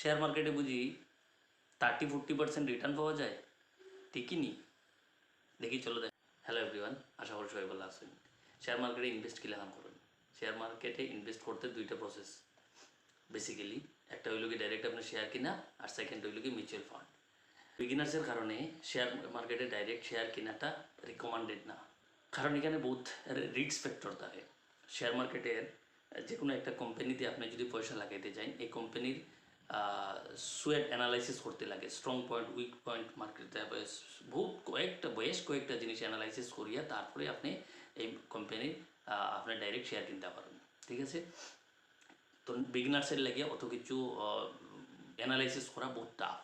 Share মার্কেটে বুঝি 30-40% return পাওয়া যায়, ঠিকই নি? দেখি চলো দেখ। হ্যালো এভরিওয়ান, আশা করি সবাই ভালো আছেন। শেয়ার মার্কেটে ইনভেস্ট কী লাগান করেন? শেয়ার মার্কেটে ইনভেস্ট করতে দুইটা প্রসেস বেসিক্যালি। একটা হইল কি ডাইরেক্ট আপনার শেয়ার কিনা, আর সেকেন্ড হইল কি মিউচুয়াল ফান্ড। বিগিনার্সের কারণে শেয়ার মার্কেটে ডাইরেক্ট শেয়ার কেনাটা রিকমেন্ডেড না, কারণ এখানে বহুত রিস্ক ফ্যাক্টর থাকে। শেয়ার মার্কেটের যে কোনো একটা কোম্পানিতে আপনি যদি পয়সা লাগাইতে চান, এই কোম্পানির সোয়েট অ্যানালাইসিস করতে লাগে, স্ট্রং পয়েন্ট, উইক পয়েন্ট মার্কেটে বেশ কয়েকটা জিনিস অ্যানালাইসিস করিয়া তারপরে আপনি এই কোম্পানির আপনার ডাইরেক্ট শেয়ার কিনতে পারেন, ঠিক আছে? তো বিগিনার্সের লাগিয়া অত কিছু অ্যানালাইসিস করা বহুত টাফ।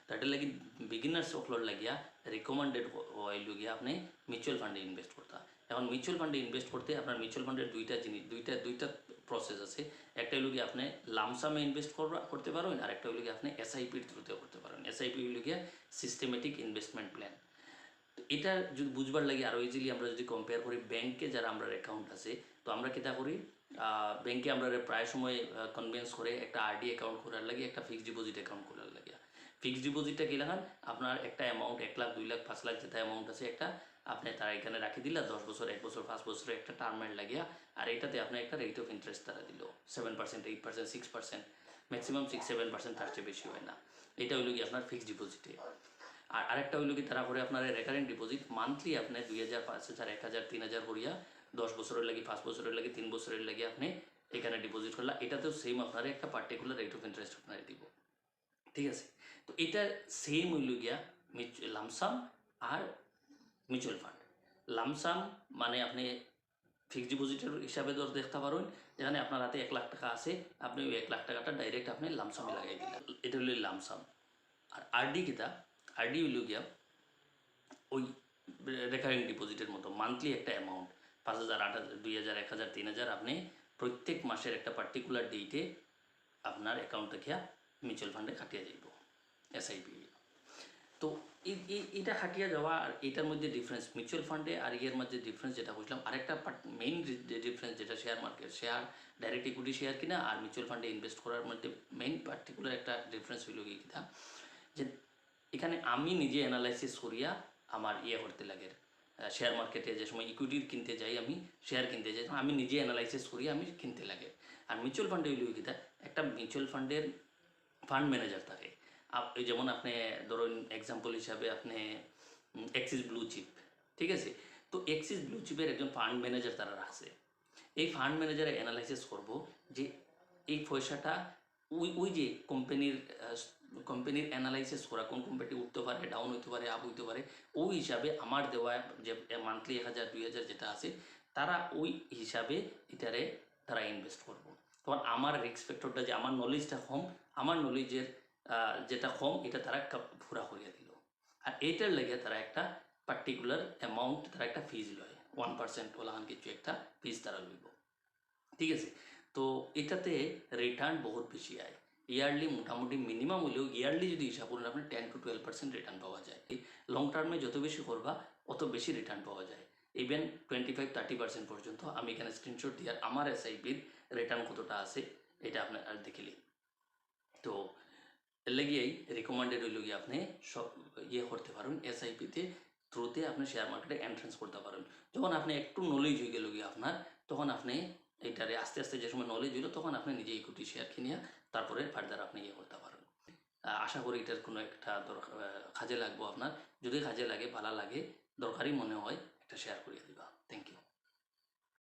তাদের লাগি বিগিনার্স সকলের লাগিয়া রিকমেন্ডেড হইল গিয়া আপনি মিউচুয়াল ফান্ডে ইনভেস্ট করতে। এখন মিউচুয়াল ফান্ডে ইনভেস্ট করতে আপনার মিউচুয়াল ফান্ডের দুইটা প্রসেস আছে। একটা হইল গিয়ে আপনি লামসামে ইনভেস্ট করতে পারেন, আর একটা হইল গিয়ে আপনি এসআইপির থ্রুতে করতে পারেন। এসআইপি হইল গিয়া সিস্টেমেটিক ইনভেস্টমেন্ট প্ল্যান। তো এটা যদি বুঝবার লাগে আরও ইজিলি আমরা যদি কম্পেয়ার করি, ব্যাংকে যারা আমরা অ্যাকাউন্ট আছে, তো আমরা কিতা করি, ব্যাংকে আমরা প্রায় সময় কনভিন্স করে একটা আরডি অ্যাকাউন্ট করার লাগে, একটা ফিক্সড ডিপোজিট অ্যাকাউন্ট করার লাগে। ফিক্সড ডিপোজিটটা কী লাগান, আপনার একটা অ্যামাউন্ট 1 লাখ 2 লাখ 5 লাখ যেটা অ্যামাউন্ট আছে একটা আপনি তারা এখানে রাখি দিলা 10 বছর 1 বছর 5 বছরে একটা টার্মের লাগিয়া, আর এটাতে আপনার একটা রেট অফ ইন্টারেস্ট তারা দিল 7%, 8%, 6%, ম্যাক্সিমাম 6-7%, তার চেয়ে বেশি হয় না। এটা হইল কি আপনার ফিক্সড ডিপোজিটে। আর আরেকটা হইল কি তারা করে আপনার রেকারিং ডিপোজিট, মান্থলি আপনি 2000, 5000, 1000, 3000 করিয়া 10 বছরের লাগে, 5 বছরের লাগে, 3 বছরের লাগে আপনি এখানে ডিপোজিট করলা। এটাতেও সেম আপনার একটা পার্টিকুলার রেট অফ ইন্টারেস্ট আপনার দিব, ঠিক আছে? তো এটা সেম হইল গিয়া লামসাম আর মিউচুয়াল ফান্ড। লামসাম মানে আপনি ফিক্সড ডিপোজিটের হিসাবে ধর দেখতে পারেন, যেখানে আপনার হাতে 1 লাখ টাকা আছে, আপনি ওই 1 লাখ টাকাটা ডাইরেক্ট আপনি লামসামে লাগাই দিলেন, এটা হইল লামসাম। আর আরডি কিতা, আরডি হইল গিয়া ওই রেকারিং ডিপোজিটের মতো মান্থলি একটা অ্যামাউন্ট 5000, 8000, 2000, 1000, 3000 আপনি প্রত্যেক মাসের একটা পার্টিকুলার ডেটে আপনার অ্যাকাউন্ট থেকে মিউচুয়াল ফান্ডে খাটিয়ে যাইব, এসআইপি। তো এটা খাটিয়ে যাওয়া আর এটার মধ্যে ডিফারেন্স মিউচুয়াল ফান্ডে আর ইয়ের মধ্যে ডিফারেন্স যেটা বুঝলাম। আরেকটা মেইন ডিফারেন্স যেটা share market, share direct equity share কিনা আর মিউচুয়াল ফান্ডে ইনভেস্ট করার মধ্যে মেইন পার্টিকুলার একটা ডিফারেন্স হইল কি কিনা, যে এখানে আমি নিজে অ্যানালাইসিস করিয়া আমার করতে লাগে। শেয়ার মার্কেটে যে সময় ইকুইটির কিনতে যাই, আমি শেয়ার কিনতে যাই, আমি নিজে অ্যানালাইসিস করি আমি কিনতে লাগে। আর মিউচুয়াল ফান্ডে হইল কিনা, একটা মিউচুয়াল ফান্ডের ফান্ড ম্যানেজার থাকে। যেমন আপনি ধরুন এক্সাম্পল হিসাবে আপনি অ্যাক্সিস ব্লু চিপ, ঠিক আছে? তো অ্যাক্সিস ব্লু চিপের একজন ফান্ড ম্যানেজার তারা রাখছে। এই ফান্ড ম্যানেজারে অ্যানালাইসিস করব যে এই পয়সাটা ওই যে কোম্পানির অ্যানালাইসিস করা, কোন কোম্পানি উঠতে পারে, ডাউন হইতে পারে, আপ হইতে পারে, ওই হিসাবে আমার দেওয়া যে মান্থলি 1000, 2000 যেটা আছে, তারা ওই হিসাবে এটারে তারা ইনভেস্ট করব। তখন আমার রিস্ক ফ্যাক্টরটা, যে আমার নলেজটা কম, আমার নলেজের যেটা কম, এটা তারা পুরা করিয়া দিল। আর এইটার লেগে তারা একটা পার্টিকুলার অ্যামাউন্ট, তারা একটা ফিজ লয়, 1% ওলাহান কিছু একটা ফিজ তারা লইব, ঠিক আছে? তো এটাতে রিটার্ন বহুত বেশি আয়। ইয়ারলি মোটামুটি মিনিমাম হলেও ইয়ারলি যদি হিসাব করেন আপনি 10-12% রিটার্ন পাওয়া যায়। লং টার্মে যত বেশি করবা অত বেশি রিটার্ন পাওয়া যায়, ইভেন 25-30% পর্যন্ত। আমি এখানে স্ক্রিনশট দিয়ে আমার এসআইপির রিটার্ন কতটা আছে এটা আপনার আর দেখিলি। তো এর লেগেই রিকমেন্ডেড হইল গিয়ে আপনি সব করতে পারেন, এসআইপিতে থ্রুতে আপনি শেয়ার মার্কেটে এন্ট্রেন্স করতে পারেন। যখন আপনি একটু নলেজ হয়ে গেল গিয়ে আপনার, তখন আপনি এটারে আস্তে আস্তে যে সময় নলেজ হইল, তখন আপনি নিজে ইকুইটি শেয়ার কিনিয়া তারপরে ফার্দার আপনি করতে পারেন। আশা করি এটার কোনো একটা কাজে লাগবো আপনার। যদি কাজে লাগে, ভালো লাগে, দরকারি মনে হয়, একটা শেয়ার করিয়ে দিন।